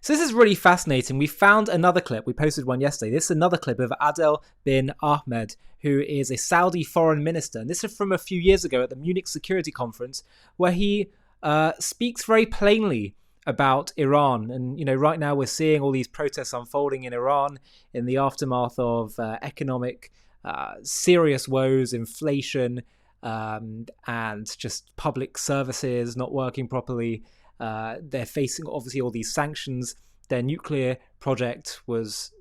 So this is really fascinating. We found another clip. We posted one yesterday. This is another clip of Adel bin Ahmed, who is a Saudi foreign minister. And this is from a few years ago at the Munich Security Conference, where he speaks very plainly about Iran. And, right now we're seeing all these protests unfolding in Iran in the aftermath of economic serious woes, inflation, and just public services not working properly. They're facing, obviously, all these sanctions. Their nuclear project was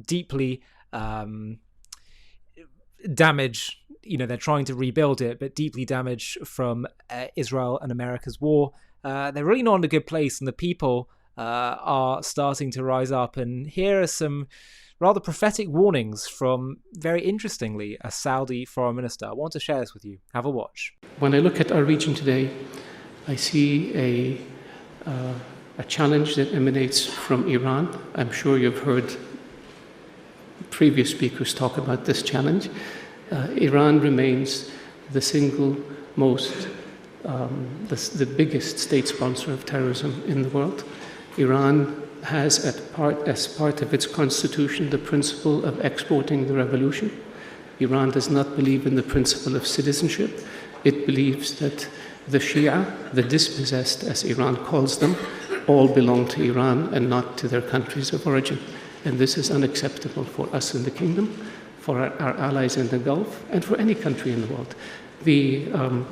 deeply damaged. They're trying to rebuild it, but deeply damaged from Israel and America's war. They're really not in a good place, and the people are starting to rise up. And here are some rather prophetic warnings from, very interestingly, a Saudi foreign minister. I want to share this with you. Have a watch. When I look at our region today, I see a challenge that emanates from Iran. I'm sure you've heard previous speakers talk about this challenge. Iran remains the single most, the biggest state sponsor of terrorism in the world. Iran has as part of its constitution the principle of exporting the revolution. Iran does not believe in the principle of citizenship. It believes that the Shia, the dispossessed, as Iran calls them, all belong to Iran and not to their countries of origin. And this is unacceptable for us in the kingdom, for our allies in the Gulf, and for any country in the world. The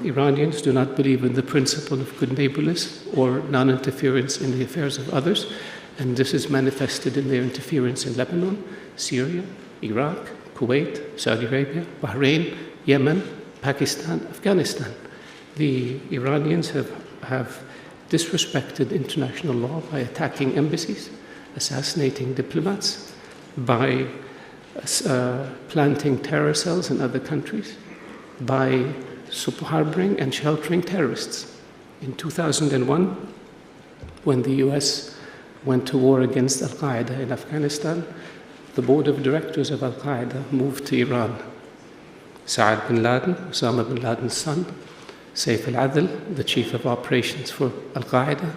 Iranians do not believe in the principle of good neighborliness or non-interference in the affairs of others, and this is manifested in their interference in Lebanon, Syria, Iraq, Kuwait, Saudi Arabia, Bahrain, Yemen, Pakistan, Afghanistan. The Iranians have disrespected international law by attacking embassies, assassinating diplomats, by planting terror cells in other countries, by harboring and sheltering terrorists. In 2001, when the US went to war against Al-Qaeda in Afghanistan, the board of directors of Al-Qaeda moved to Iran. Saad bin Laden, Osama bin Laden's son, Saif al-Adl, the chief of operations for Al-Qaeda,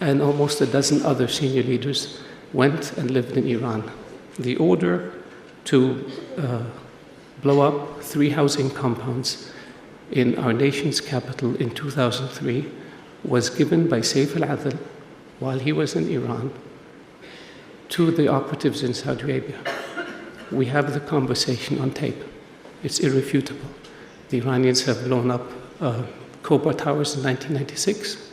and almost a dozen other senior leaders went and lived in Iran. The order to blow up 3 housing compounds in our nation's capital in 2003 was given by Saif al-Adl while he was in Iran to the operatives in Saudi Arabia. We have the conversation on tape. It's irrefutable. The Iranians have blown up Cobra Towers in 1996.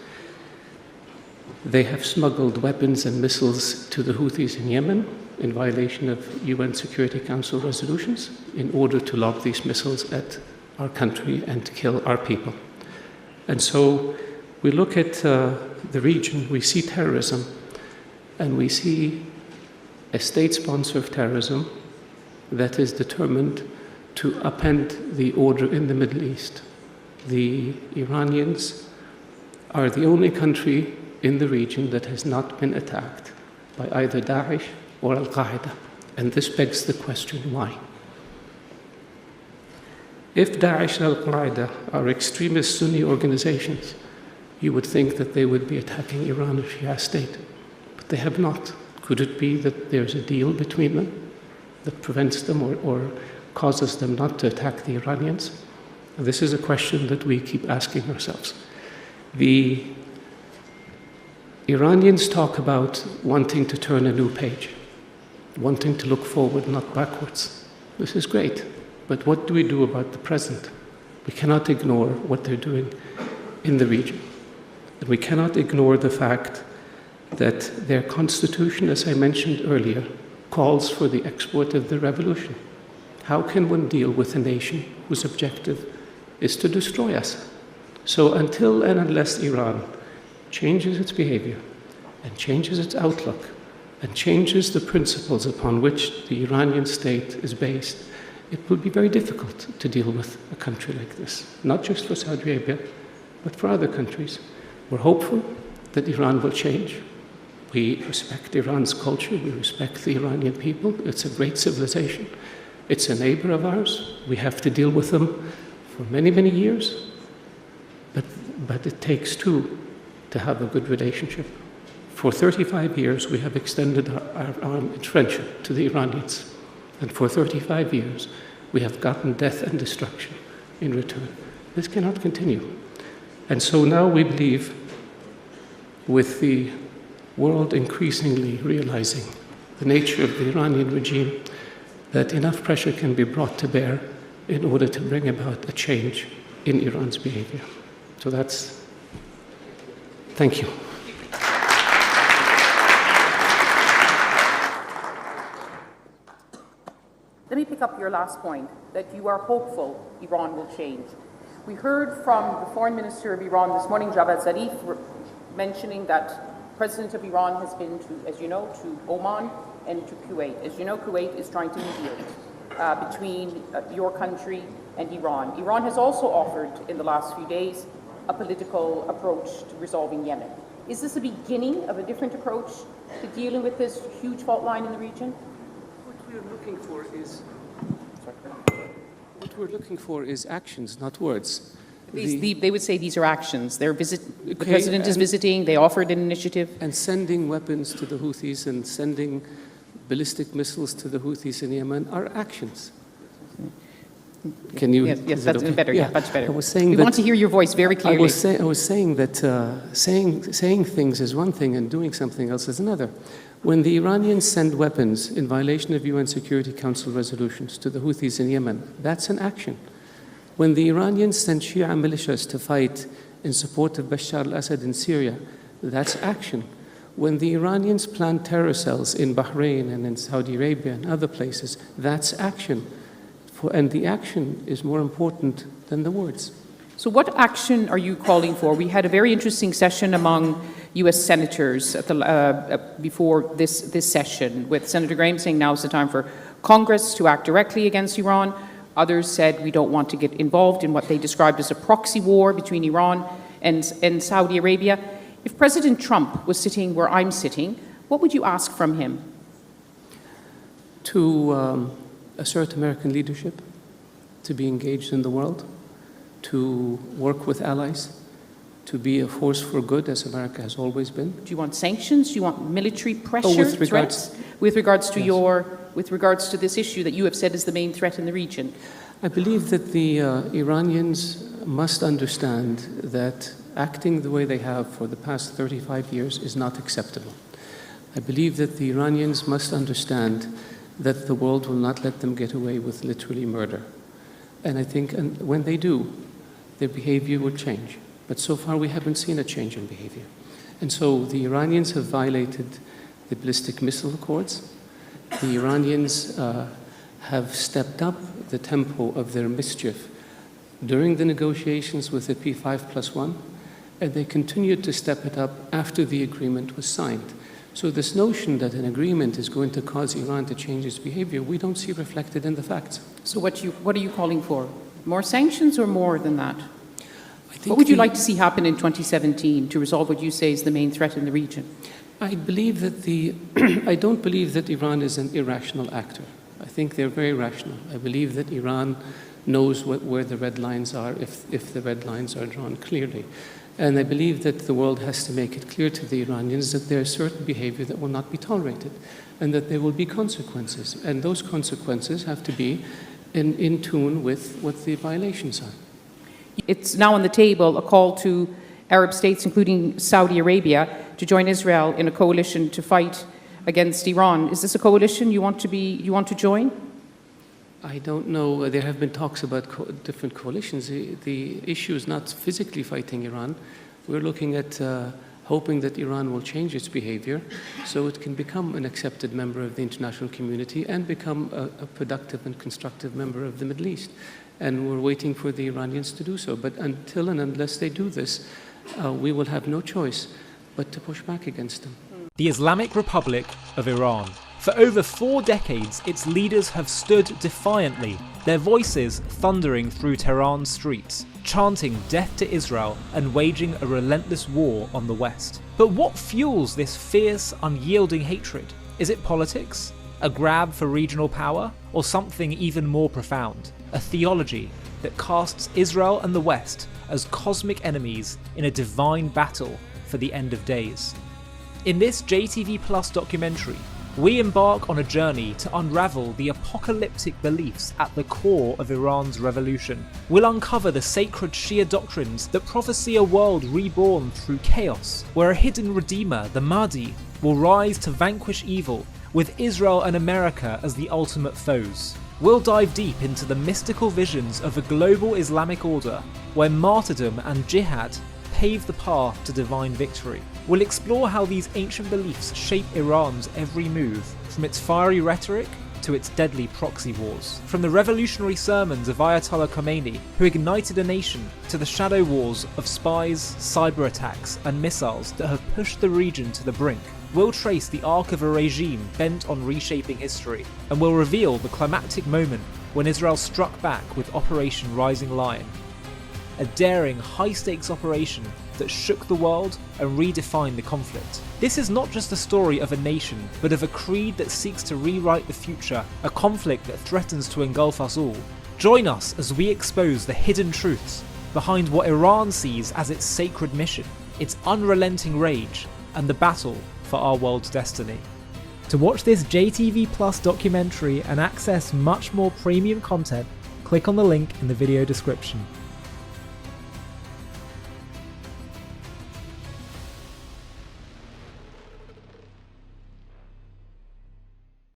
They have smuggled weapons and missiles to the Houthis in Yemen in violation of UN Security Council resolutions in order to lob these missiles at our country and to kill our people. And so we look at the region, we see terrorism, and we see a state sponsor of terrorism that is determined to upend the order in the Middle East. The Iranians are the only country in the region that has not been attacked by either Daesh or Al-Qaeda. And this begs the question, why? If Daesh and Al-Qaeda are extremist Sunni organizations, you would think that they would be attacking Iran as Shia state. But they have not. Could it be that there's a deal between them that prevents them or causes them not to attack the Iranians? And this is a question that we keep asking ourselves. The Iranians talk about wanting to turn a new page, wanting to look forward, not backwards. This is great, but what do we do about the present? We cannot ignore what they're doing in the region. And we cannot ignore the fact that their constitution, as I mentioned earlier, calls for the export of the revolution. How can one deal with a nation whose objective is to destroy us? So until and unless Iran changes its behavior and changes its outlook and changes the principles upon which the Iranian state is based, it will be very difficult to deal with a country like this, not just for Saudi Arabia, but for other countries. We're hopeful that Iran will change. We respect Iran's culture, we respect the Iranian people. It's a great civilization. It's a neighbor of ours. We have to deal with them for many, many years. But it takes two to have a good relationship. For 35 years, we have extended our arm in friendship to the Iranians. And for 35 years, we have gotten death and destruction in return. This cannot continue. And so now we believe, with the world increasingly realizing the nature of the Iranian regime, that enough pressure can be brought to bear in order to bring about a change in Iran's behavior. So thank you. Let me pick up your last point, that you are hopeful Iran will change. We heard from the Foreign Minister of Iran this morning, Javad Zarif, mentioning that the President of Iran has been to, as you know, to Oman and to Kuwait. As you know, Kuwait is trying to mediate between your country and Iran. Iran has also offered in the last few days a political approach to resolving Yemen. Is this a beginning of a different approach to dealing with this huge fault line in the region? What we're looking for is actions, not words. They would say these are actions. The president is visiting, they offered an initiative. And sending weapons to the Houthis and sending ballistic missiles to the Houthis in Yemen are actions. Can you? Yes, that's okay? Better. Yeah, much better. I was saying we want to hear your voice very clearly. I was saying that saying things is one thing and doing something else is another. When the Iranians send weapons in violation of UN Security Council resolutions to the Houthis in Yemen, that's an action. When the Iranians send Shia militias to fight in support of Bashar al-Assad in Syria, that's action. When the Iranians plant terror cells in Bahrain and in Saudi Arabia and other places, that's action. And the action is more important than the words. So what action are you calling for? We had a very interesting session among US senators at before this session, with Senator Graham saying now is the time for Congress to act directly against Iran. Others said we don't want to get involved in what they described as a proxy war between Iran and Saudi Arabia. If President Trump was sitting where I'm sitting, what would you ask from him? To assert American leadership, to be engaged in the world, to work with allies, to be a force for good, as America has always been. Do you want sanctions? Do you want military pressure, threats? With regards to this issue that you have said is the main threat in the region? I believe that the Iranians must understand that acting the way they have for the past 35 years is not acceptable. I believe that the Iranians must understand that the world will not let them get away with literally murder. And I think when they do, their behavior will change. But so far we haven't seen a change in behavior. And so the Iranians have violated the ballistic missile accords. The Iranians have stepped up the tempo of their mischief during the negotiations with the P5+1, and they continued to step it up after the agreement was signed. So this notion that an agreement is going to cause Iran to change its behavior, we don't see reflected in the facts. So what are you calling for? More sanctions or more than that? What would you like to see happen in 2017 to resolve what you say is the main threat in the region? I believe that I don't believe that Iran is an irrational actor. I think they're very rational. I believe that Iran knows where the red lines are if the red lines are drawn clearly. And I believe that the world has to make it clear to the Iranians that there is certain behavior that will not be tolerated and that there will be consequences. And those consequences have to be in tune with what the violations are. It's now on the table a call to Arab states, including Saudi Arabia, to join Israel in a coalition to fight against Iran. Is this a coalition you want to join? I don't know. There have been talks about different coalitions. The issue is not physically fighting Iran. We're looking at hoping that Iran will change its behavior so it can become an accepted member of the international community and become a productive and constructive member of the Middle East. And we're waiting for the Iranians to do so. But until and unless they do this, we will have no choice but to push back against them. The Islamic Republic of Iran. For over 4 decades, its leaders have stood defiantly, their voices thundering through Tehran's streets, chanting death to Israel and waging a relentless war on the West. But what fuels this fierce, unyielding hatred? Is it politics? A grab for regional power? Or something even more profound? A theology that casts Israel and the West as cosmic enemies in a divine battle for the end of days? In this JTV Plus documentary, we embark on a journey to unravel the apocalyptic beliefs at the core of Iran's revolution. We'll uncover the sacred Shia doctrines that prophesy a world reborn through chaos, where a hidden redeemer, the Mahdi, will rise to vanquish evil, with Israel and America as the ultimate foes. We'll dive deep into the mystical visions of a global Islamic order, where martyrdom and jihad pave the path to divine victory. We'll explore how these ancient beliefs shape Iran's every move, from its fiery rhetoric to its deadly proxy wars. From the revolutionary sermons of Ayatollah Khomeini, who ignited a nation, to the shadow wars of spies, cyber attacks, and missiles that have pushed the region to the brink. We'll trace the arc of a regime bent on reshaping history, and we'll reveal the climactic moment when Israel struck back with Operation Rising Lion, a daring, high-stakes operation that shook the world and redefined the conflict. This is not just a story of a nation, but of a creed that seeks to rewrite the future, a conflict that threatens to engulf us all. Join us as we expose the hidden truths behind what Iran sees as its sacred mission, its unrelenting rage, and the battle for our world's destiny. To watch this JTV Plus documentary and access much more premium content, click on the link in the video description.